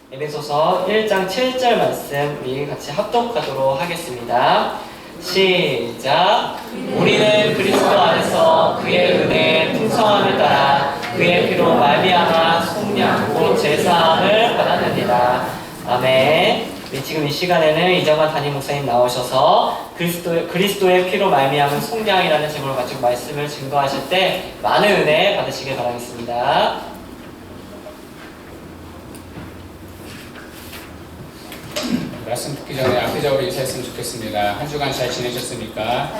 에베소서 1장 7절 말씀 우리 같이 합독하도록 하겠습니다. 시작. 우리는 그리스도 안에서 그의 은혜의 풍성함을 따라 그의 피로 말미암아 속량 곧 제사함을 받았느니라. 아멘. 지금 이 시간에는 이정환 담임 목사님 나오셔서 그리스도의 피로 말미암은 속량이라는 제목을 가지고 말씀을 증거하실 때 많은 은혜 받으시길 바라겠습니다. 말씀 듣기 전에 앞뒤적으로 인사했으면 좋겠습니다. 한 주간 잘 지내셨습니까?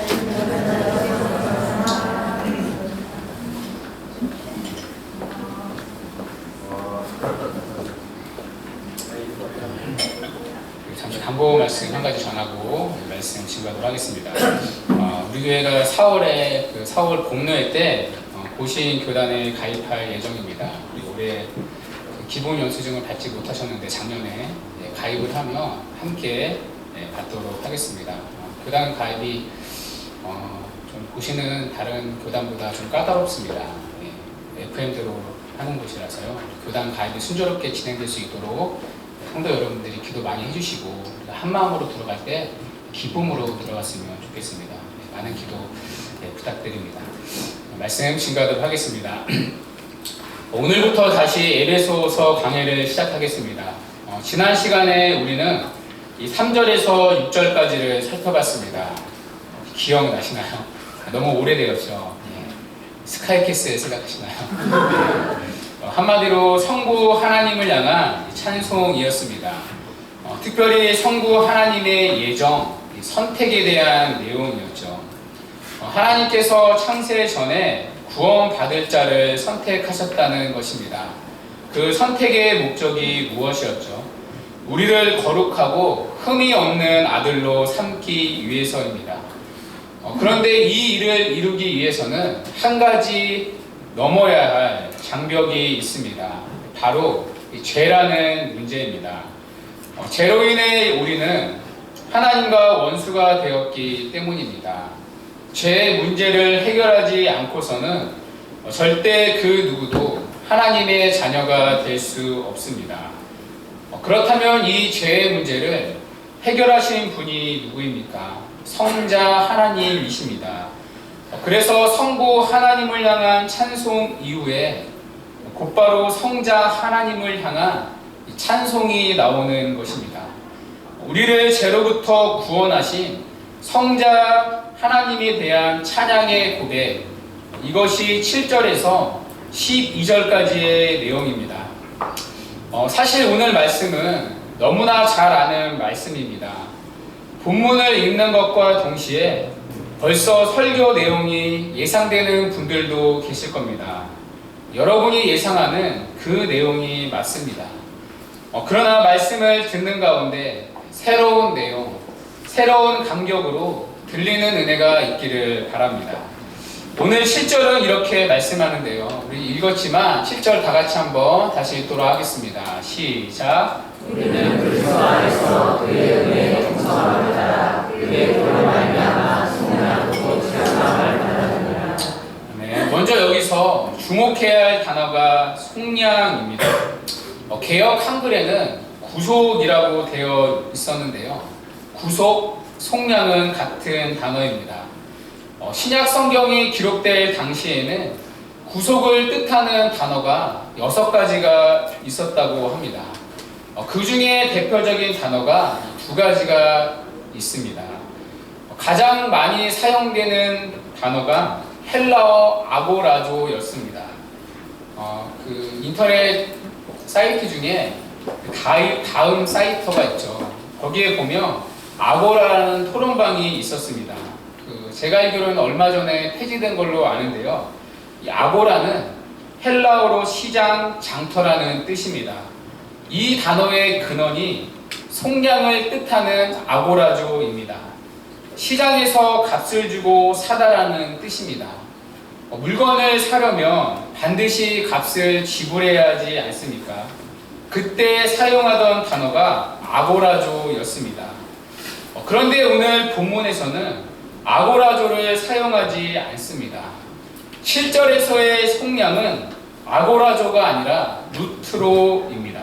잠시 간보 말씀 한 가지 전하고 말씀 증거하도록 하겠습니다. 우리 교회가 4월 복로회 때 고신 교단에 가입할 예정입니다. 그리고 올해 기본 영수증을 받지 못하셨는데 작년에 가입을 하며 함께 받도록 하겠습니다. 교단 가입이 좀 보시는 다른 교단보다 좀 까다롭습니다. FM대로 하는 곳이라서요. 교단 가입이 순조롭게 진행될 수 있도록 성도 여러분들이 기도 많이 해주시고 한 마음으로 들어갈 때 기쁨으로 들어갔으면 좋겠습니다. 많은 기도 부탁드립니다. 말씀 증거하도록 하겠습니다. 오늘부터 다시 에베소서 강해를 시작하겠습니다. 지난 시간에 우리는 이 3절에서 6절까지를 살펴봤습니다. 기억나시나요? 너무 오래되었죠. 스카이캐슬 생각하시나요? 한마디로 성부 하나님을 향한 찬송이었습니다. 특별히 성부 하나님의 예정, 선택에 대한 내용이었죠. 하나님께서 창세 전에 구원받을 자를 선택하셨다는 것입니다. 그 선택의 목적이 무엇이었죠? 우리를 거룩하고 흠이 없는 아들로 삼기 위해서입니다. 그런데 이 일을 이루기 위해서는 한 가지 넘어야 할 장벽이 있습니다. 바로 죄라는 문제입니다. 죄로 인해 우리는 하나님과 원수가 되었기 때문입니다. 죄의 문제를 해결하지 않고서는 절대 그 누구도 하나님의 자녀가 될 수 없습니다. 그렇다면 이 죄의 문제를 해결하신 분이 누구입니까? 성자 하나님이십니다. 그래서 성부 하나님을 향한 찬송 이후에 곧바로 성자 하나님을 향한 찬송이 나오는 것입니다. 우리를 죄로부터 구원하신 성자 하나님에 대한 찬양의 고백, 이것이 7절에서 12절까지의 내용입니다. 사실 오늘 말씀은 너무나 잘 아는 말씀입니다. 본문을 읽는 것과 동시에 벌써 설교 내용이 예상되는 분들도 계실 겁니다. 여러분이 예상하는 그 내용이 맞습니다. 그러나 말씀을 듣는 가운데 새로운 내용, 새로운 감격으로 들리는 은혜가 있기를 바랍니다. 오늘 7절은 이렇게 말씀하는데요. 우리 읽었지만 7절 다 같이 한번 다시 읽도록 하겠습니다. 시작. 우리는 그리스도 안에서 그의 은혜의 풍성함을 따라 그의 피로 말미암아 속량 곧 제사함을 받았느니라. 네, 먼저 여기서 주목해야 할 단어가 속량입니다. 개역 한글에는 구속이라고 되어 있었는데요. 구속, 속량은 같은 단어입니다. 신약 성경이 기록될 당시에는 구속을 뜻하는 단어가 6가지가 있었다고 합니다. 그 중에 대표적인 단어가 2가지가 있습니다. 가장 많이 사용되는 단어가 헬라어 아고라조였습니다. 그 인터넷 사이트 중에 다음 사이트가 있죠. 거기에 보면 아고라라는 토론방이 있었습니다. 제가 알기로는 얼마 전에 폐지된 걸로 아는데요. 이 아고라는 헬라어로 시장, 장터라는 뜻입니다. 이 단어의 근원이 속량을 뜻하는 아고라조입니다. 시장에서 값을 주고 사다라는 뜻입니다. 물건을 사려면 반드시 값을 지불해야 하지 않습니까? 그때 사용하던 단어가 아고라조였습니다. 그런데 오늘 본문에서는 아고라조를 사용하지 않습니다. 7절에서의 속량은 아고라조가 아니라 루트로입니다.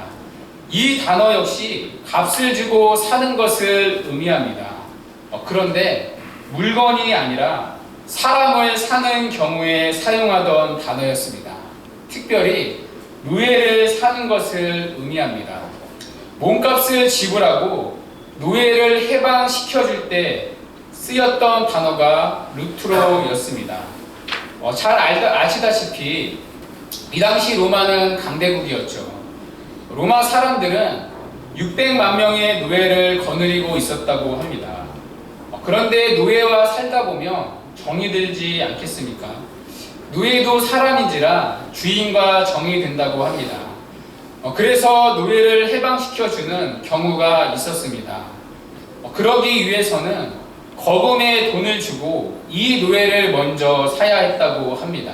이 단어 역시 값을 주고 사는 것을 의미합니다. 그런데 물건이 아니라 사람을 사는 경우에 사용하던 단어였습니다. 특별히 노예를 사는 것을 의미합니다. 몸값을 지불하고 노예를 해방시켜줄 때 쓰였던 단어가 루트로였습니다. 잘 아시다시피 이 당시 로마는 강대국이었죠. 로마 사람들은 600만 명의 노예를 거느리고 있었다고 합니다. 그런데 노예와 살다 보면 정이 들지 않겠습니까? 노예도 사람인지라 주인과 정이 된다고 합니다. 그래서 노예를 해방시켜주는 경우가 있었습니다. 그러기 위해서는 거금의 돈을 주고 이 노예를 먼저 사야 했다고 합니다.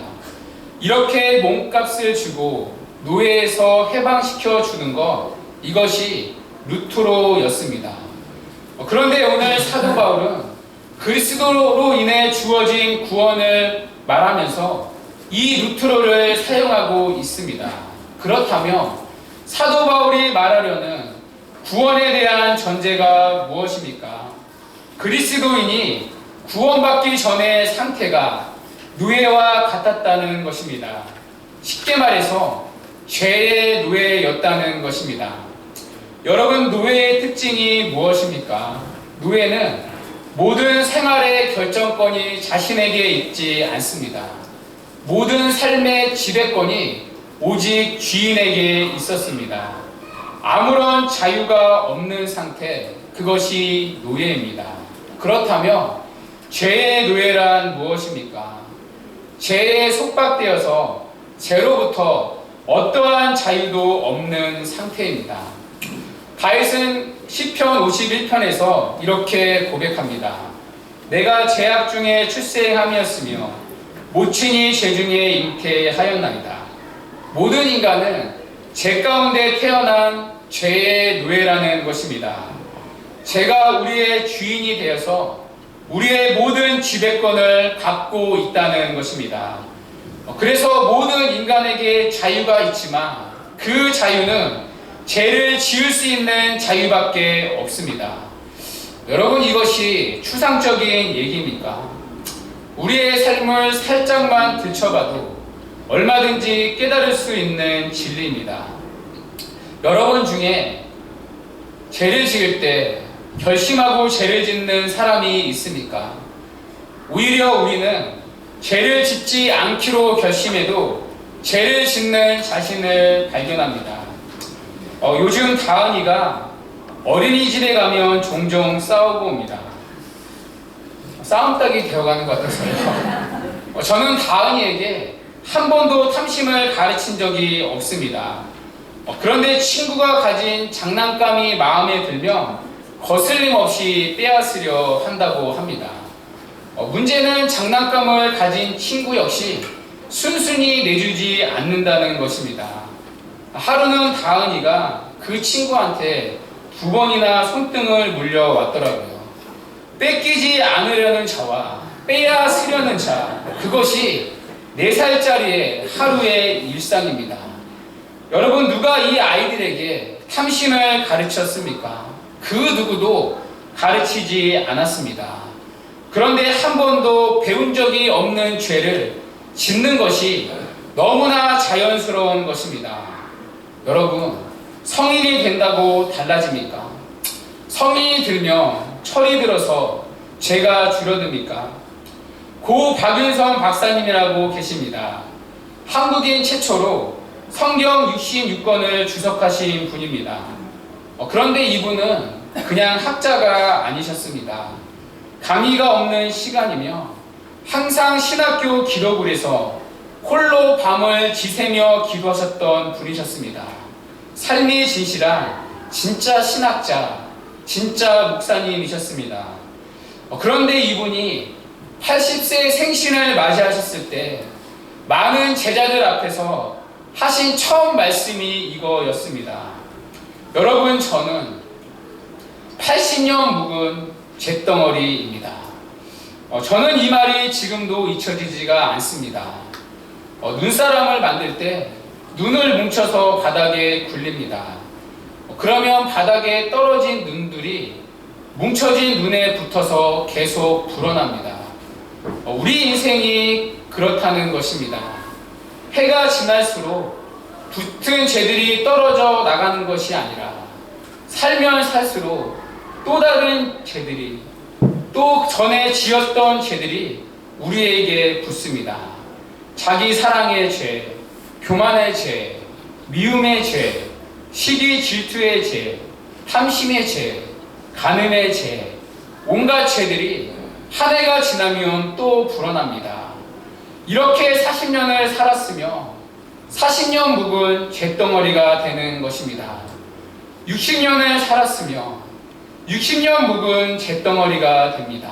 이렇게 몸값을 주고 노예에서 해방시켜 주는 것, 이것이 루트로였습니다. 그런데 오늘 사도 바울은 그리스도로 인해 주어진 구원을 말하면서 이 루트로를 사용하고 있습니다. 그렇다면 사도 바울이 말하려는 구원에 대한 전제가 무엇입니까? 그리스도인이 구원받기 전의 상태가 노예와 같았다는 것입니다. 쉽게 말해서 죄의 노예였다는 것입니다. 여러분, 노예의 특징이 무엇입니까? 노예는 모든 생활의 결정권이 자신에게 있지 않습니다. 모든 삶의 지배권이 오직 주인에게 있었습니다. 아무런 자유가 없는 상태, 그것이 노예입니다. 그렇다면 죄의 노예란 무엇입니까? 죄에 속박되어서 죄로부터 어떠한 자유도 없는 상태입니다. 다윗은 시편 51편에서 이렇게 고백합니다. 내가 죄악 중에 출생함이었으며 모친이 죄 중에 잉태하였나이다. 모든 인간은 죄 가운데 태어난 죄의 노예라는 것입니다. 죄가 우리의 주인이 되어서 우리의 모든 지배권을 갖고 있다는 것입니다. 그래서 모든 인간에게 자유가 있지만 그 자유는 죄를 지을 수 있는 자유밖에 없습니다. 여러분, 이것이 추상적인 얘기입니까? 우리의 삶을 살짝만 들춰봐도 얼마든지 깨달을 수 있는 진리입니다. 여러분 중에 죄를 지을 때 결심하고 죄를 짓는 사람이 있습니까? 오히려 우리는 죄를 짓지 않기로 결심해도 죄를 짓는 자신을 발견합니다. 요즘 다은이가 어린이집에 가면 종종 싸우고 옵니다. 싸움닭이 되어가는 것 같아서요. 저는 다은이에게 한 번도 탐심을 가르친 적이 없습니다. 그런데 친구가 가진 장난감이 마음에 들면 거슬림 없이 빼앗으려 한다고 합니다. 문제는 장난감을 가진 친구 역시 순순히 내주지 않는다는 것입니다. 하루는 다은이가 그 친구한테 2번이나 손등을 물려왔더라고요. 뺏기지 않으려는 자와 빼앗으려는 자, 그것이 4살짜리의 하루의 일상입니다. 여러분, 누가 이 아이들에게 탐심을 가르쳤습니까? 그 누구도 가르치지 않았습니다. 그런데 한 번도 배운 적이 없는 죄를 짓는 것이 너무나 자연스러운 것입니다. 여러분, 성인이 된다고 달라집니까? 성인이 들면 철이 들어서 죄가 줄어듭니까? 고 박윤선 박사님이라고 계십니다. 한국인 최초로 성경 66권을 주석하신 분입니다. 그런데 이분은 그냥 학자가 아니셨습니다. 강의가 없는 시간이며 항상 신학교 기록을 해서 홀로 밤을 지새며 기도하셨던 분이셨습니다. 삶이 진실한 진짜 신학자, 진짜 목사님이셨습니다. 그런데 이분이 80세 생신을 맞이하셨을 때 많은 제자들 앞에서 하신 처음 말씀이 이거였습니다. 여러분, 저는 80년 묵은 잿덩어리입니다. 저는 이 말이 지금도 잊혀지지가 않습니다. 눈사람을 만들 때 눈을 뭉쳐서 바닥에 굴립니다. 그러면 바닥에 떨어진 눈들이 뭉쳐진 눈에 붙어서 계속 불어납니다. 우리 인생이 그렇다는 것입니다. 해가 지날수록 붙은 죄들이 떨어져 나가는 것이 아니라 살면 살수록 또 다른 죄들이, 또 전에 지었던 죄들이 우리에게 붙습니다. 자기 사랑의 죄, 교만의 죄, 미움의 죄, 시기 질투의 죄, 탐심의 죄, 간음의 죄, 온갖 죄들이 한 해가 지나면 또 불어납니다. 이렇게 40년을 살았으며 40년 묵은 잿덩어리가 되는 것입니다. 60년을 살았으며 60년 묵은 잿덩어리가 됩니다.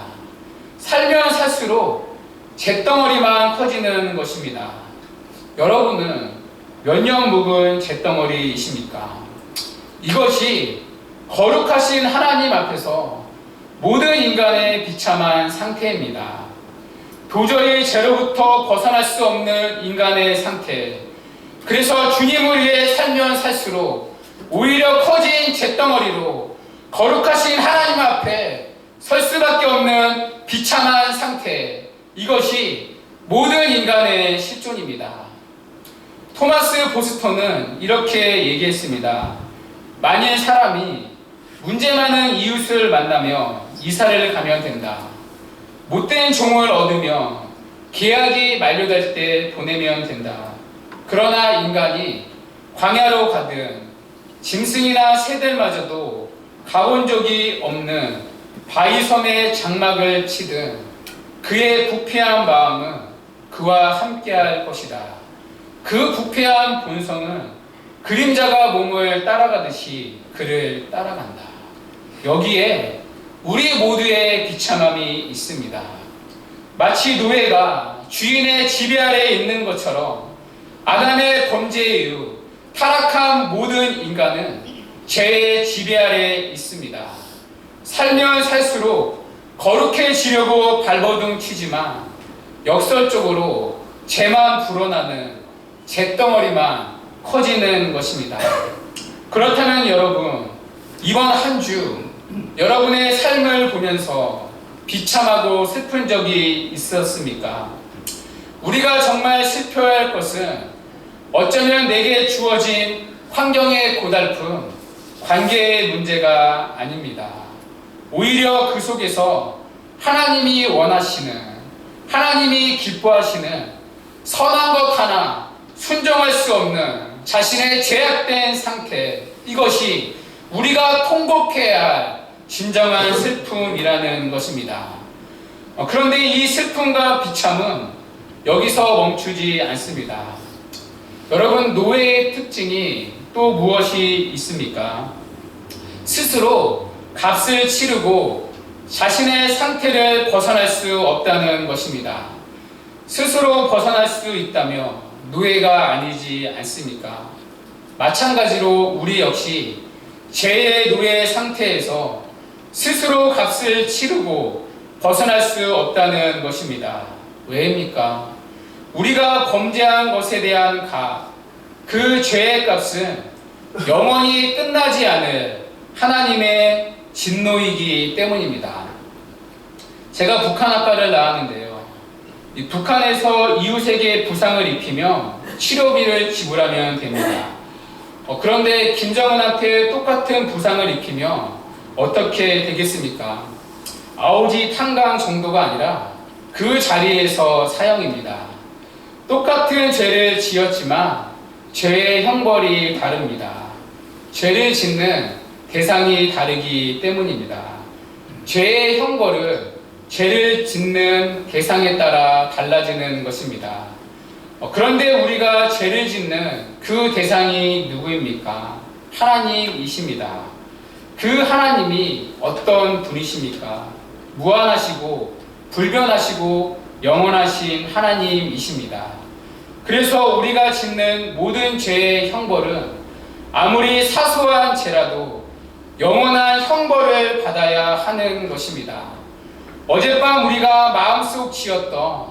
살면 살수록 잿덩어리만 커지는 것입니다. 여러분은 몇 년 묵은 잿덩어리이십니까? 이것이 거룩하신 하나님 앞에서 모든 인간의 비참한 상태입니다. 도저히 죄로부터 벗어날 수 없는 인간의 상태. 그래서 주님을 위해 살면 살수록 오히려 커진 잿덩어리로 거룩하신 하나님 앞에 설 수밖에 없는 비참한 상태. 이것이 모든 인간의 실존입니다. 토마스 보스턴은 이렇게 얘기했습니다. 만일 사람이 문제 많은 이웃을 만나며 이사를 가면 된다. 못된 종을 얻으며 계약이 만료될 때 보내면 된다. 그러나 인간이 광야로 가든 짐승이나 새들마저도 가본 적이 없는 바위섬에 장막을 치든 그의 부패한 마음은 그와 함께할 것이다. 그 부패한 본성은 그림자가 몸을 따라가듯이 그를 따라간다. 여기에 우리 모두의 비참함이 있습니다. 마치 노예가 주인의 지배 아래에 있는 것처럼 아담의 범죄에 이후 타락한 모든 인간은 죄의 지배 아래에 있습니다. 살면 살수록 거룩해지려고 발버둥 치지만 역설적으로 죄만 불어나는 잿덩어리만 커지는 것입니다. 그렇다면 여러분, 이번 한 주 여러분의 삶을 보면서 비참하고 슬픈 적이 있었습니까? 우리가 정말 슬퍼할 것은 어쩌면 내게 주어진 환경의 고달픔, 관계의 문제가 아닙니다. 오히려 그 속에서 하나님이 원하시는, 하나님이 기뻐하시는 선한 것 하나 순종할 수 없는 자신의 죄악된 상태, 이것이 우리가 통곡해야 할 진정한 슬픔이라는 것입니다. 그런데 이 슬픔과 비참은 여기서 멈추지 않습니다. 여러분, 노예의 특징이 또 무엇이 있습니까? 스스로 값을 치르고 자신의 상태를 벗어날 수 없다는 것입니다. 스스로 벗어날 수 있다며 노예가 아니지 않습니까? 마찬가지로 우리 역시 죄의 노예 상태에서 스스로 값을 치르고 벗어날 수 없다는 것입니다. 왜입니까? 우리가 범죄한 것에 대한 값, 그 죄의 값은 영원히 끝나지 않을 하나님의 진노이기 때문입니다. 제가 북한학과를 나왔는데요. 북한에서 이웃에게 부상을 입히며 치료비를 지불하면 됩니다. 그런데 김정은한테 똑같은 부상을 입히며 어떻게 되겠습니까? 아오지 탄강 정도가 아니라 그 자리에서 사형입니다. 똑같은 죄를 지었지만 죄의 형벌이 다릅니다. 죄를 짓는 대상이 다르기 때문입니다. 죄의 형벌은 죄를 짓는 대상에 따라 달라지는 것입니다. 그런데 우리가 죄를 짓는 그 대상이 누구입니까? 하나님이십니다. 그 하나님이 어떤 분이십니까? 무한하시고 불변하시고 영원하신 하나님이십니다. 그래서 우리가 짓는 모든 죄의 형벌은 아무리 사소한 죄라도 영원한 형벌을 받아야 하는 것입니다. 어젯밤 우리가 마음속 지었던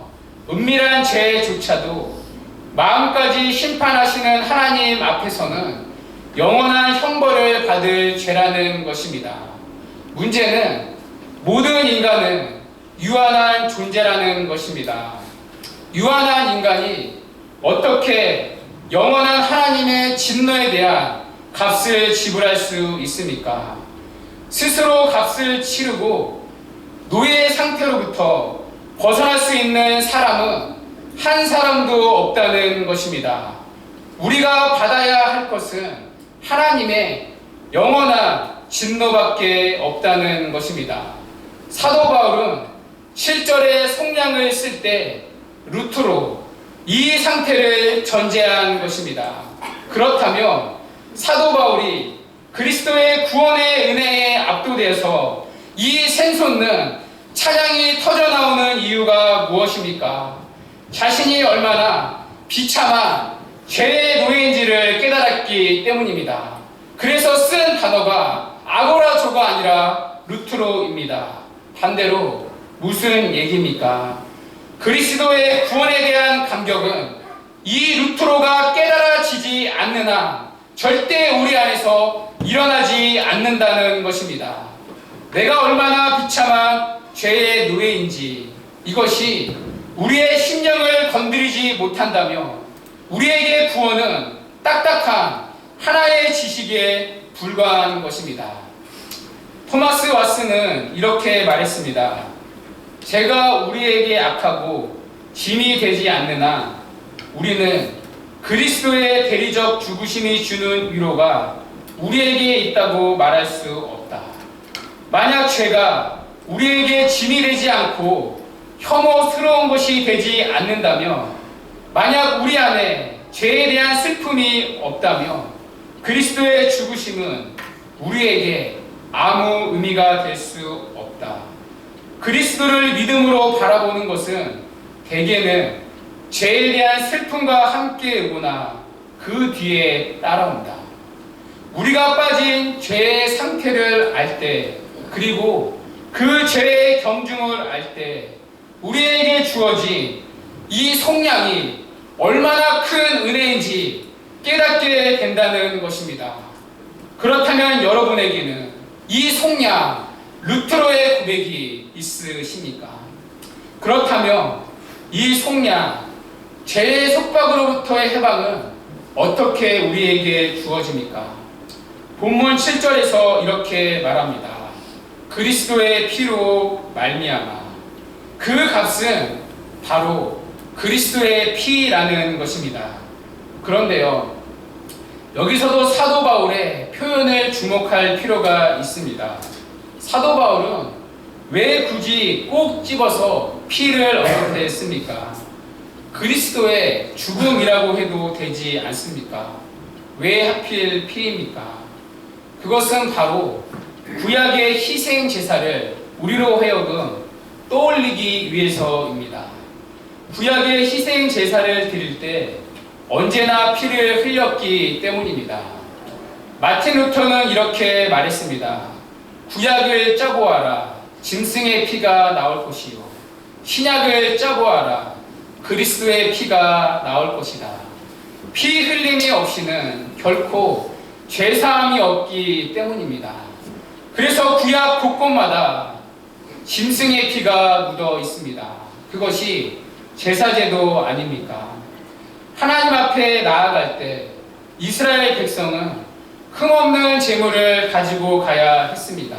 은밀한 죄조차도 마음까지 심판하시는 하나님 앞에서는 영원한 형벌을 받을 죄라는 것입니다. 문제는 모든 인간은 유한한 존재라는 것입니다. 유한한 인간이 어떻게 영원한 하나님의 진노에 대한 값을 지불할 수 있습니까? 스스로 값을 치르고 노예 상태로부터 벗어날 수 있는 사람은 한 사람도 없다는 것입니다. 우리가 받아야 할 것은 하나님의 영원한 진노밖에 없다는 것입니다. 사도 바울은 7절의 속량을 쓸 때 루트로 이 상태를 전제한 것입니다. 그렇다면 사도 바울이 그리스도의 구원의 은혜에 압도돼서 이 샘솟는 찬양이 터져나오는 이유가 무엇입니까? 자신이 얼마나 비참한 죄의 노예인지를 깨달았기 때문입니다. 그래서 쓴 단어가 아고라조가 아니라 루트로입니다. 반대로 무슨 얘기입니까? 그리스도의 구원에 대한 감격은 이 루트로가 깨달아지지 않는 한 절대 우리 안에서 일어나지 않는다는 것입니다. 내가 얼마나 비참한 죄의 노예인지 이것이 우리의 심령을 건드리지 못한다면 우리에게 구원은 딱딱한 하나의 지식에 불과한 것입니다. 토마스 왓슨은 이렇게 말했습니다. 제가 우리에게 악하고 짐이 되지 않는 한 우리는 그리스도의 대리적 죽으심이 주는 위로가 우리에게 있다고 말할 수 없다. 만약 죄가 우리에게 짐이 되지 않고 혐오스러운 것이 되지 않는다면, 만약 우리 안에 죄에 대한 슬픔이 없다면 그리스도의 죽으심은 우리에게 아무 의미가 될 수 없다. 그리스도를 믿음으로 바라보는 것은 대개는 죄에 대한 슬픔과 함께 오거나 그 뒤에 따라온다. 우리가 빠진 죄의 상태를 알 때, 그리고 그 죄의 경중을 알 때 우리에게 주어진 이 속량이 얼마나 큰 은혜인지 깨닫게 된다는 것입니다. 그렇다면 여러분에게는 이 속량, 루트로의 고백이 있으십니까? 그렇다면 이 속량, 죄의 속박으로부터의 해방은 어떻게 우리에게 주어집니까? 본문 7절에서 이렇게 말합니다. 그리스도의 피로 말미암아. 그 값은 바로 그리스도의 피라는 것입니다. 그런데요, 여기서도 사도 바울의 표현을 주목할 필요가 있습니다. 사도 바울은 왜 굳이 꼭 집어서 피를 언급했습니까? 그리스도의 죽음이라고 해도 되지 않습니까? 왜 하필 피입니까? 그것은 바로 구약의 희생 제사를 우리로 해오던 떠올리기 위해서입니다. 구약의 희생 제사를 드릴 때 언제나 피를 흘렸기 때문입니다. 마틴 루터는 이렇게 말했습니다. 구약을 짜보아라. 짐승의 피가 나올 것이요. 신약을 짜보아라. 그리스도의 피가 나올 것이다. 피 흘림이 없이는 결코 죄사함이 없기 때문입니다. 그래서 구약 곳곳마다 짐승의 피가 묻어 있습니다. 그것이 제사제도 아닙니까? 하나님 앞에 나아갈 때 이스라엘 백성은 흠없는 제물을 가지고 가야 했습니다.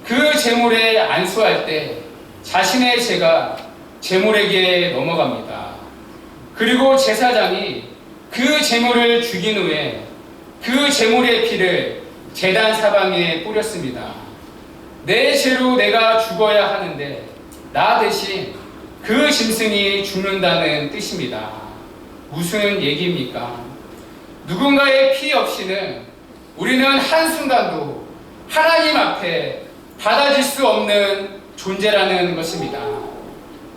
그 제물에 안수할 때 자신의 죄가 제물에게 넘어갑니다. 그리고 제사장이 그 제물을 죽인 후에 그 제물의 피를 제단 사방에 뿌렸습니다. 내 죄로 내가 죽어야 하는데 나 대신 그 짐승이 죽는다는 뜻입니다. 무슨 얘기입니까? 누군가의 피 없이는 우리는 한순간도 하나님 앞에 받아질 수 없는 존재라는 것입니다.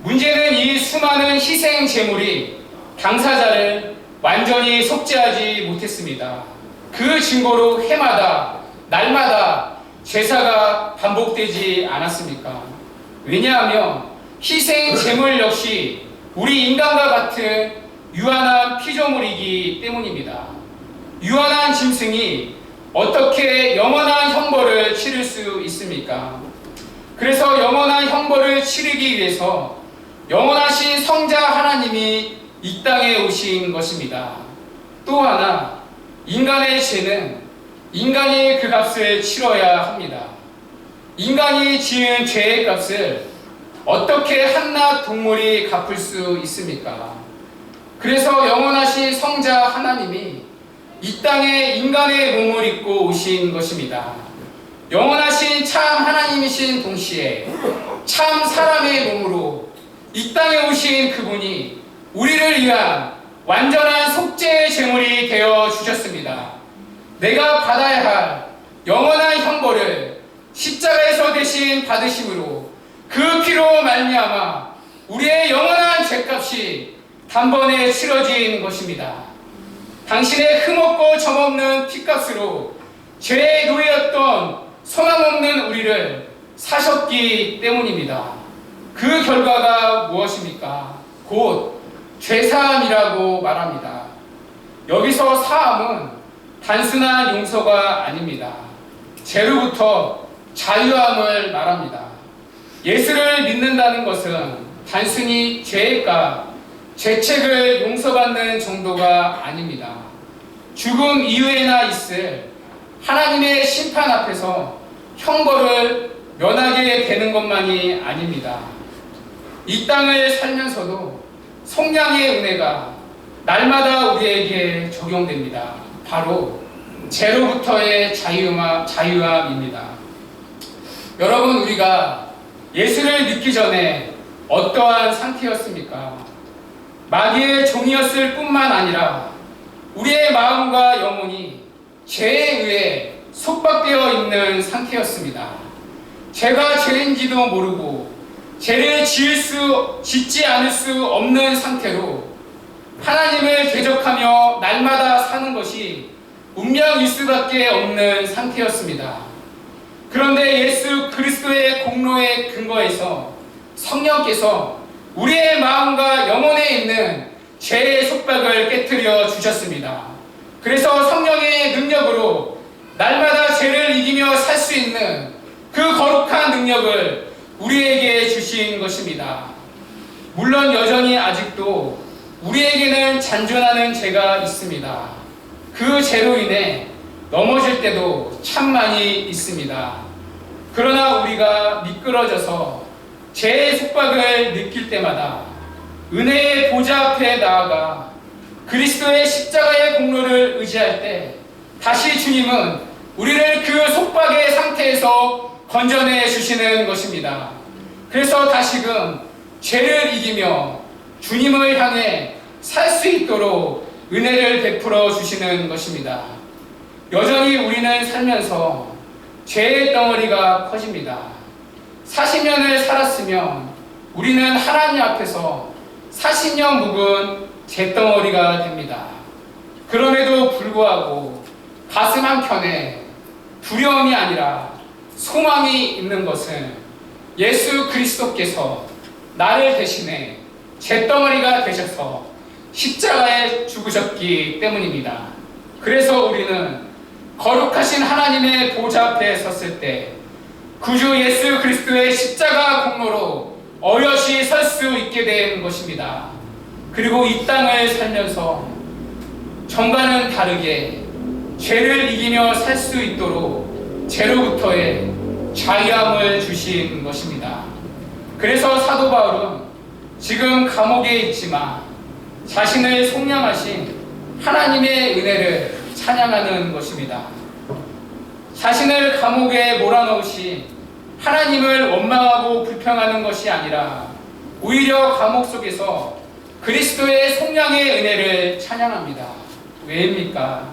문제는 이 수많은 희생 제물이 당사자를 완전히 속죄하지 못했습니다. 그 증거로 해마다 날마다 제사가 반복되지 않았습니까? 왜냐하면 희생 제물 역시 우리 인간과 같은 유한한 피조물이기 때문입니다. 유한한 짐승이 어떻게 영원한 형벌을 치를 수 있습니까? 그래서 영원한 형벌을 치르기 위해서 영원하신 성자 하나님이 이 땅에 오신 것입니다. 또 하나, 인간의 죄는 인간이 그 값을 치러야 합니다. 인간이 지은 죄의 값을 어떻게 한낱 동물이 갚을 수 있습니까? 그래서 영원하신 성자 하나님이 이 땅에 인간의 몸을 입고 오신 것입니다. 영원하신 참 하나님이신 동시에 참 사람의 몸으로 이 땅에 오신 그분이 우리를 위한 완전한 속죄의 제물이 되어 주셨습니다. 내가 받아야 할 영원한 형벌을 십자가에서 대신 받으심으로 그 피로 말미암아 우리의 영원한 죄값이 단번에 치러진 것입니다. 당신의 흠없고 점없는 피값으로 죄의 노예였던 소망 없는 우리를 사셨기 때문입니다. 그 결과가 무엇입니까? 곧 죄사함이라고 말합니다. 여기서 사함은 단순한 용서가 아닙니다. 죄로부터 자유함을 말합니다. 예수를 믿는다는 것은 단순히 죄의 값, 죄책을 용서받는 정도가 아닙니다. 죽음 이후에나 있을 하나님의 심판 앞에서 형벌을 면하게 되는 것만이 아닙니다. 이 땅을 살면서도 성량의 은혜가 날마다 우리에게 적용됩니다. 바로 죄로부터의 자유함입니다. 여러분, 우리가 예수를 믿기 전에 어떠한 상태였습니까? 마귀의 종이었을 뿐만 아니라 우리의 마음과 영혼이 죄에 의해 속박되어 있는 상태였습니다. 죄가 죄인지도 모르고 죄를 짓지 않을 수 없는 상태로 하나님을 대적하며 날마다 사는 것이 운명일 수밖에 없는 상태였습니다. 그런데 예수 그리스도의 공로에 근거해서 성령께서 우리의 마음과 영혼에 있는 죄의 속박을 깨뜨려 주셨습니다. 그래서 성령의 능력으로 날마다 죄를 이기며 살 수 있는 그 거룩한 능력을 우리에게 주신 것입니다. 물론 여전히 아직도 우리에게는 잔존하는 죄가 있습니다. 그 죄로 인해 넘어질 때도 참 많이 있습니다. 그러나 우리가 미끄러져서 죄의 속박을 느낄 때마다 은혜의 보좌 앞에 나아가 그리스도의 십자가의 공로를 의지할 때 다시 주님은 우리를 그 속박의 상태에서 건져내 주시는 것입니다. 그래서 다시금 죄를 이기며 주님을 향해 살 수 있도록 은혜를 베풀어 주시는 것입니다. 여전히 우리는 살면서 죄의 덩어리가 커집니다. 40년을 살았으면 우리는 하나님 앞에서 40년 묵은 죄덩어리가 됩니다. 그럼에도 불구하고 가슴 한켠에 두려움이 아니라 소망이 있는 것은 예수 그리스도께서 나를 대신해 죄덩어리가 되셔서 십자가에 죽으셨기 때문입니다. 그래서 우리는 거룩하신 하나님의 보좌 앞에 섰을 때 구주 예수 그리스도의 십자가 공로로 어여시 설 수 있게 된 것입니다. 그리고 이 땅을 살면서 전과는 다르게 죄를 이기며 살 수 있도록 죄로부터의 자유함을 주신 것입니다. 그래서 사도 바울은 지금 감옥에 있지만 자신을 속량하신 하나님의 은혜를 찬양하는 것입니다. 자신을 감옥에 몰아넣으신 하나님을 원망하고 불평하는 것이 아니라 오히려 감옥 속에서 그리스도의 속량의 은혜를 찬양합니다. 왜입니까?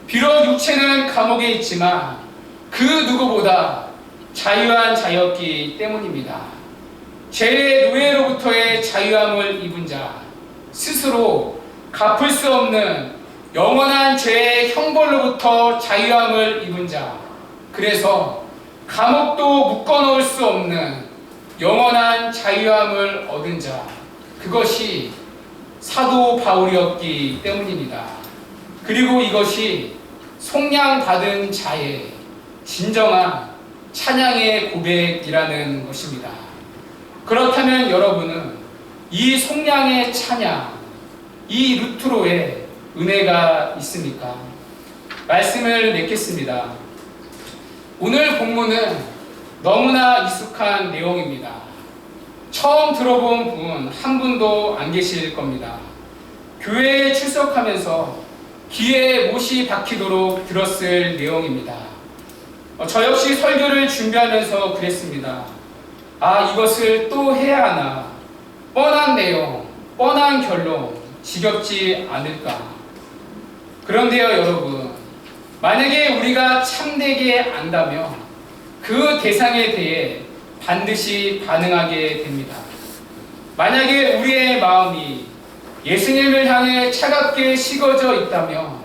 비록 육체는 감옥에 있지만 그 누구보다 자유한 자였기 때문입니다. 죄의 노예로부터의 자유함을 입은 자, 스스로 갚을 수 없는 영원한 죄의 형벌로부터 자유함을 입은 자, 그래서 감옥도 묶어놓을 수 없는 영원한 자유함을 얻은 자, 그것이 사도 바울이었기 때문입니다. 그리고 이것이 속량받은 자의 진정한 찬양의 고백이라는 것입니다. 그렇다면 여러분은 이 속량의 찬양, 이 루트로의 은혜가 있습니까? 말씀을 맺겠습니다. 오늘 본문은 너무나 익숙한 내용입니다. 처음 들어본 분 한 분도 안 계실 겁니다. 교회에 출석하면서 귀에 못이 박히도록 들었을 내용입니다. 저 역시 설교를 준비하면서 그랬습니다. 이것을 또 해야 하나? 뻔한 내용, 뻔한 결론, 지겹지 않을까? 그런데요, 여러분, 만약에 우리가 참되게 안다면 그 대상에 대해 반드시 반응하게 됩니다. 만약에 우리의 마음이 예수님을 향해 차갑게 식어져 있다면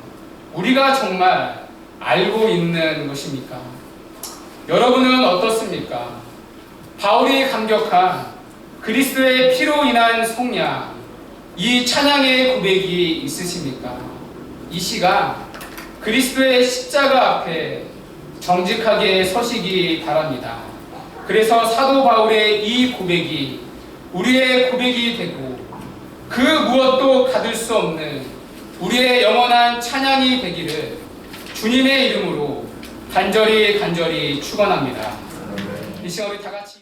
우리가 정말 알고 있는 것입니까? 여러분은 어떻습니까? 바울이 감격한 그리스도의 피로 인한 속량, 이 찬양의 고백이 있으십니까? 이 시간 그리스도의 십자가 앞에 정직하게 서시기 바랍니다. 그래서 사도 바울의 이 고백이 우리의 고백이 되고 그 무엇도 가둘 수 없는 우리의 영원한 찬양이 되기를 주님의 이름으로 간절히 축원합니다. 이 시간 우리 다 같이